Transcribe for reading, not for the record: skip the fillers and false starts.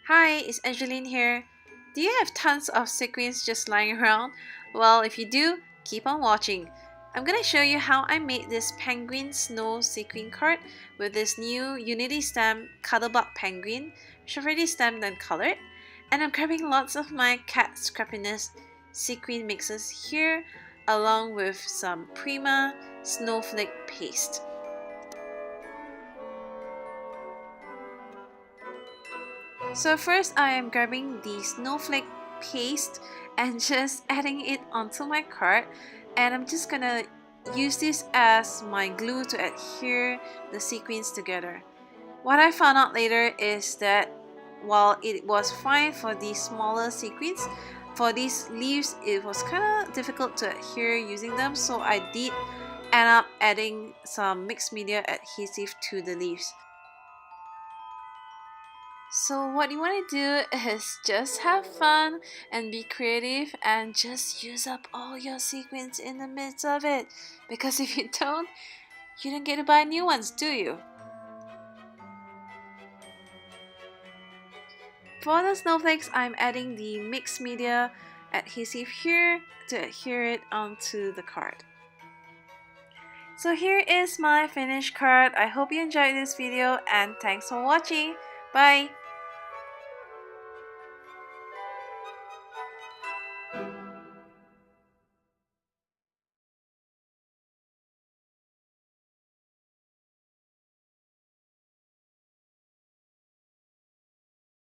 Hi, it's Angeline here. Do you have tons of sequins just lying around? Well, if you do, keep on watching. I'm gonna show you how I made this penguin snow sequin card with this new Unity stamp Cuddlebutt penguin, which I've already stamped and colored. And I'm grabbing lots of my cat scrappiness sequin mixes here, along with some Prima snowflake paste. So first I am grabbing the snowflake paste and just adding it onto my card, and I'm just gonna use this as my glue to adhere the sequins together. What I found out later is that while it was fine for these smaller sequins, for these leaves it was kind of difficult to adhere using them, so I did end up adding some mixed media adhesive to the leaves. So what you want to do is just have fun and be creative and just use up all your sequins in the midst of it, because if you don't get to buy new ones, do you? For the snowflakes, I'm adding the mixed media adhesive here to adhere it onto the card. So here is my finished card. I hope you enjoyed this video and thanks for watching. Bye!